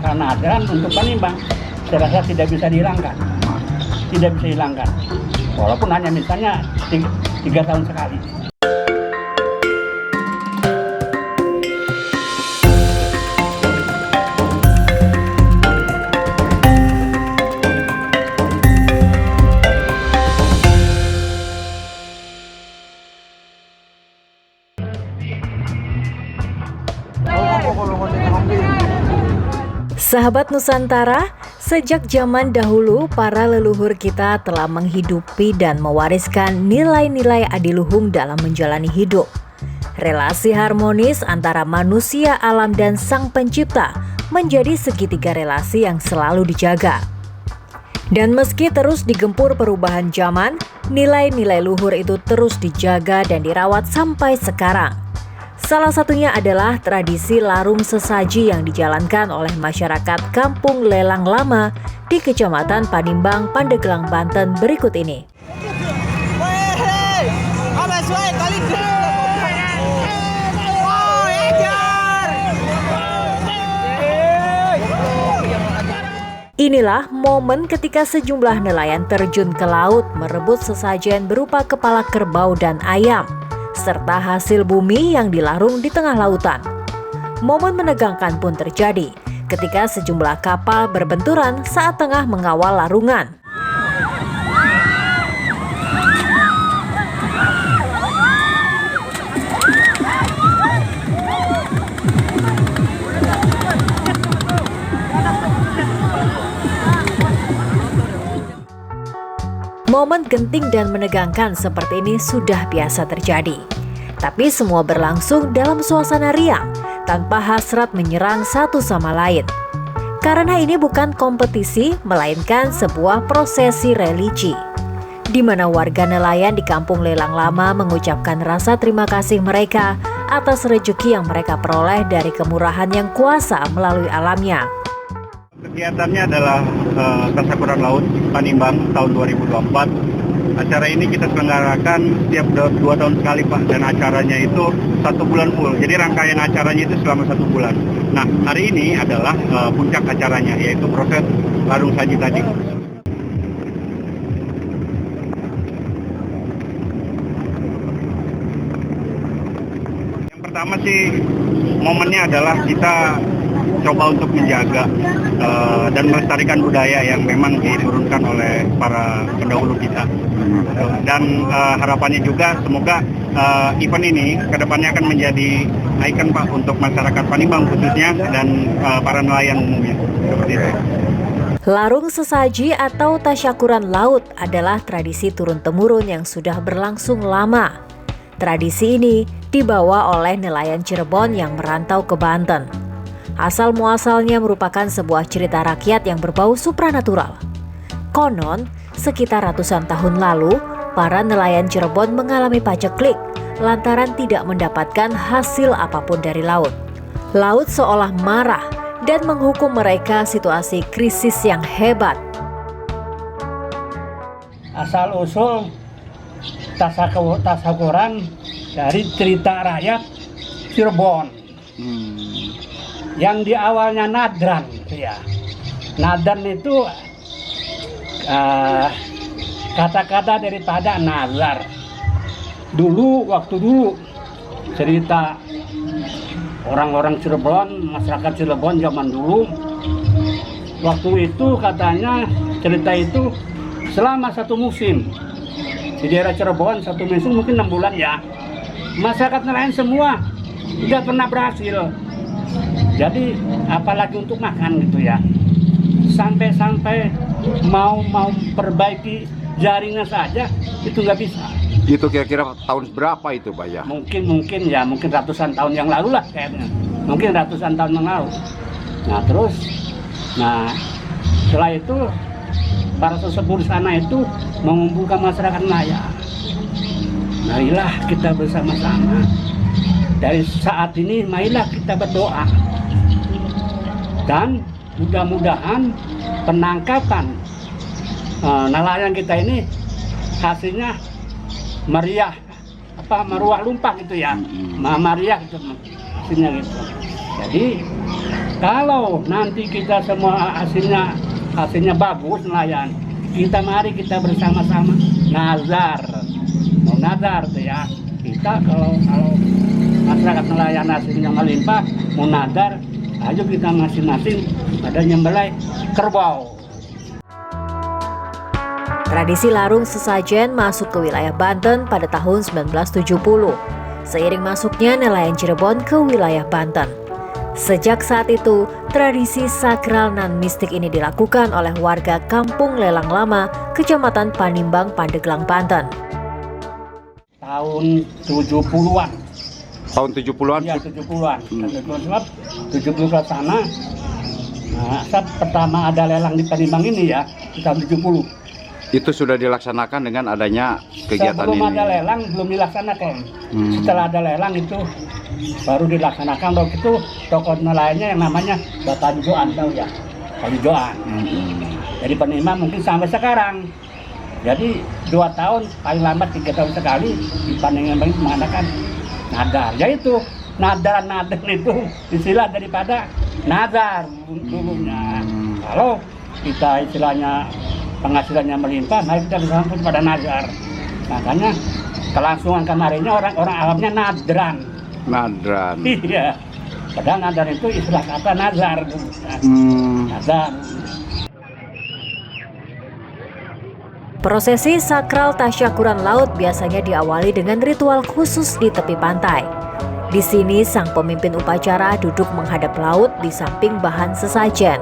masyarakat Nadran untuk Panimbang, saya rasa tidak bisa dihilangkan. Tidak bisa dihilangkan. Walaupun hanya misalnya 3 tahun sekali. Sahabat Nusantara, sejak zaman dahulu para leluhur kita telah menghidupi dan mewariskan nilai-nilai adiluhung dalam menjalani hidup. Relasi harmonis antara manusia, alam, dan Sang Pencipta menjadi segitiga relasi yang selalu dijaga. Dan meski terus digempur perubahan zaman, nilai-nilai luhur itu terus dijaga dan dirawat sampai sekarang. Salah satunya adalah tradisi larung sesaji yang dijalankan oleh masyarakat Kampung Lelang Lama di Kecamatan Panimbang, Pandeglang, Banten berikut ini. Inilah momen ketika sejumlah nelayan terjun ke laut merebut sesajen berupa kepala kerbau dan ayam, serta hasil bumi yang dilarung di tengah lautan. Momen menegangkan pun terjadi ketika sejumlah kapal berbenturan saat tengah mengawal larungan. Momen genting dan menegangkan seperti ini sudah biasa terjadi. Tapi semua berlangsung dalam suasana riang, tanpa hasrat menyerang satu sama lain. Karena ini bukan kompetisi, melainkan sebuah prosesi religi, di mana warga nelayan di Kampung Lelang Lama mengucapkan rasa terima kasih mereka atas rezeki yang mereka peroleh dari kemurahan yang kuasa melalui alamnya. Kegiatannya adalah Tasyakuran Laut Panimbang tahun 2024. Acara ini kita selenggarakan setiap 2 tahun sekali, Pak, dan acaranya itu 1 bulan full. Jadi rangkaian acaranya itu selama 1 bulan. Nah, hari ini adalah puncak acaranya, yaitu proses larung saji tadi. Yang pertama sih momennya adalah kita coba untuk menjaga dan melestarikan budaya yang memang diturunkan oleh para pendahulu kita. Dan harapannya juga semoga event ini kedepannya akan menjadi ikon, Pak, untuk masyarakat Panimbang khususnya dan para nelayan umumnya. Seperti itu. Larung sesaji atau tasyakuran laut adalah tradisi turun-temurun yang sudah berlangsung lama. Tradisi ini dibawa oleh nelayan Cirebon yang merantau ke Banten. Asal-muasalnya merupakan sebuah cerita rakyat yang berbau supranatural. Konon, sekitar ratusan tahun lalu, para nelayan Cirebon mengalami paceklik lantaran tidak mendapatkan hasil apapun dari laut. Laut seolah marah dan menghukum mereka situasi krisis yang hebat. Asal-usul tasyakuran dari cerita rakyat Cirebon. Yang di awalnya Nadran, ya. Nadran itu kata-kata daripada nazar. Waktu dulu cerita orang-orang Cirebon, masyarakat Cirebon zaman dulu. Waktu itu katanya cerita itu selama 1 musim di daerah Cirebon, 1 musim mungkin 6 bulan ya. Masyarakat nelayan semua tidak pernah berhasil. Jadi apalagi untuk makan gitu ya. Sampai mau perbaiki jaringnya saja itu nggak bisa. Itu kira-kira tahun berapa itu, Pak ya? Mungkin ratusan tahun yang lalu lah kayaknya. Mungkin ratusan tahun yang lalu. Setelah itu para sesepuh di sana itu mengumpulkan masyarakat nelayan. Marilah kita bersama-sama. Dari saat ini marilah kita berdoa. Dan mudah-mudahan penangkapan nelayan kita ini hasilnya maruah lumpang gitu ya. Mariah gitu hasilnya gitu. Jadi Kalau nanti kita semua hasilnya bagus nelayan, mari kita bersama-sama nazar. Mau nazar tuh ya. Kita kalau masyarakat nelayan hasilnya melimpah, mau nazar, ayo kita masing-masing ada nyembelih kerbau. Tradisi larung sesajen masuk ke wilayah Banten pada tahun 1970, seiring masuknya nelayan Cirebon ke wilayah Banten. Sejak saat itu, tradisi sakral nan mistik ini dilakukan oleh warga Kampung Lelang Lama, Kecamatan Panimbang, Pandeglang, Banten. Tahun 70-an. Tahun 70-an? Iya, 70-an. 70 ke sana. Nah, saat pertama ada lelang di Panimbang ini ya, di tahun 70. Itu sudah dilaksanakan dengan adanya kegiatan Sebelum ini? ada lelang, belum dilaksanakan. Setelah ada lelang itu baru dilaksanakan. Waktu itu tokoh nelayannya yang namanya Bapak Joan, tahu ya? Pak Joan. Jadi Panimbang mungkin sampai sekarang. Jadi 2 tahun, paling lambat 3 tahun sekali di Panimbang mengadakan nadar. Yaitu nadar itu istilah daripada nazar dulunya. Kalau kita istilahnya penghasilannya melimpah, mari kita bersambut pada nazar. Makanya kelangsungan kemarinnya orang awamnya nadran. Nadran. Iya. Padahal nadar itu istilah kata nazar. Nazar. Prosesi sakral tasyakuran laut biasanya diawali dengan ritual khusus di tepi pantai. Di sini sang pemimpin upacara duduk menghadap laut di samping bahan sesajen.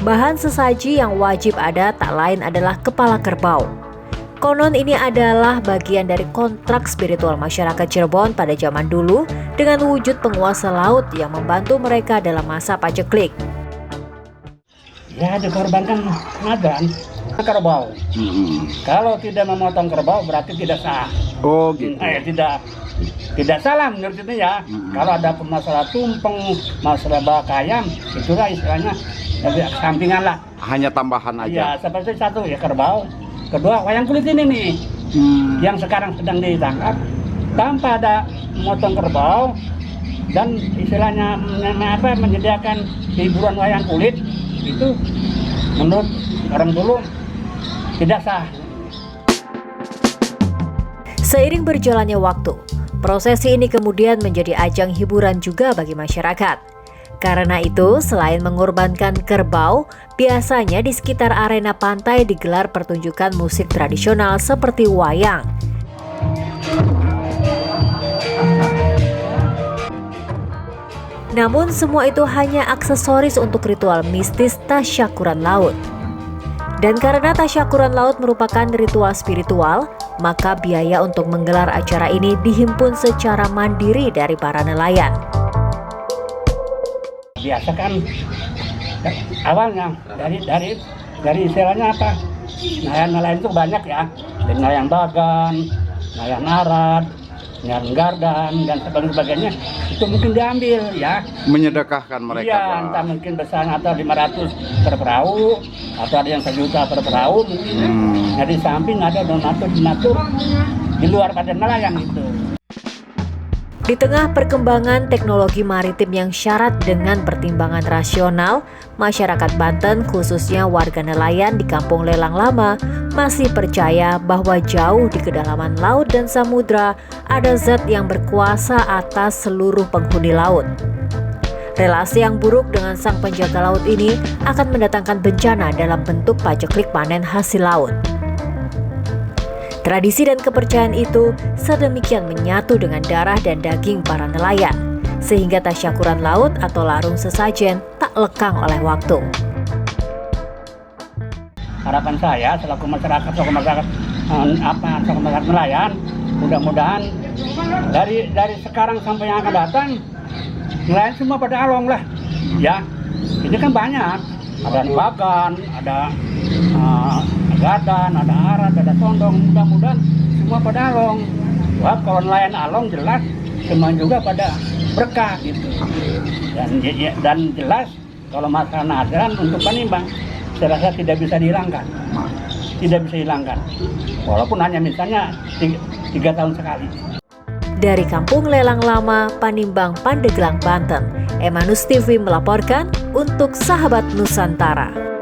Bahan sesaji yang wajib ada tak lain adalah kepala kerbau. Konon ini adalah bagian dari kontrak spiritual masyarakat Cirebon pada zaman dulu dengan wujud penguasa laut yang membantu mereka dalam masa paceklik. Ya, dikorbankan nadran kerbau. Kalau tidak memotong kerbau berarti tidak sah. Oh gitu. Tidak salah menurut itu ya. Kalau ada masalah tumpeng, masalah bakayam, itulah istilahnya sampingan lah. Hanya tambahan Ya, aja. seperti satu ya kerbau. Kedua wayang kulit ini nih, yang sekarang sedang ditangkap tanpa ada memotong kerbau dan istilahnya menyediakan hiburan wayang kulit itu menurut orang dulu tidak sah. Seiring berjalannya waktu, prosesi ini kemudian menjadi ajang hiburan juga bagi masyarakat. Karena itu, selain mengorbankan kerbau, biasanya di sekitar arena pantai digelar pertunjukan musik tradisional seperti wayang. Namun semua itu hanya aksesoris untuk ritual mistis tasyakuran laut. Dan karena tasyakuran laut merupakan ritual spiritual, maka biaya untuk menggelar acara ini dihimpun secara mandiri dari para nelayan. Biasa kan awalnya dari istilahnya apa? Nelayan itu banyak ya. Dari nelayan bagan, nelayan arat, nelayan gardan dan sebagainya. Itu mungkin diambil ya. Menyedekahkan mereka. Iya, Pak. entah mungkin besarnya atau 500 per perahu atau ada yang 1 juta per perahu mungkin. Nah, di samping ada donatur di luar pada nelayan itu. Di tengah perkembangan teknologi maritim yang syarat dengan pertimbangan rasional, masyarakat Banten khususnya warga nelayan di Kampung Lelang Lama masih percaya bahwa jauh di kedalaman laut dan samudra ada zat yang berkuasa atas seluruh penghuni laut. Relasi yang buruk dengan sang penjaga laut ini akan mendatangkan bencana dalam bentuk paceklik panen hasil laut. Tradisi dan kepercayaan itu sedemikian menyatu dengan darah dan daging para nelayan, sehingga tasyakuran laut atau larung sesajen tak lekang oleh waktu. Harapan saya selaku masyarakat nelayan, mudah-mudahan dari sekarang sampai yang akan datang, nelayan semua pada along lah, ya. Ini kan banyak, ada bagan, ada gadan, ada arat, ada sondong, mudah-mudahan semua pada along. Wah, kalau nelayan along jelas semua juga pada berkah gitu. Dan jelas kalau masalah nadran untuk Panimbang, saya rasa tidak bisa dihilangkan. Tidak bisa dihilangkan. Walaupun hanya misalnya 3 tahun sekali. Dari Kampung Lelang Lama, Panimbang, Pandeglang, Banten, Emanus TV melaporkan untuk Sahabat Nusantara.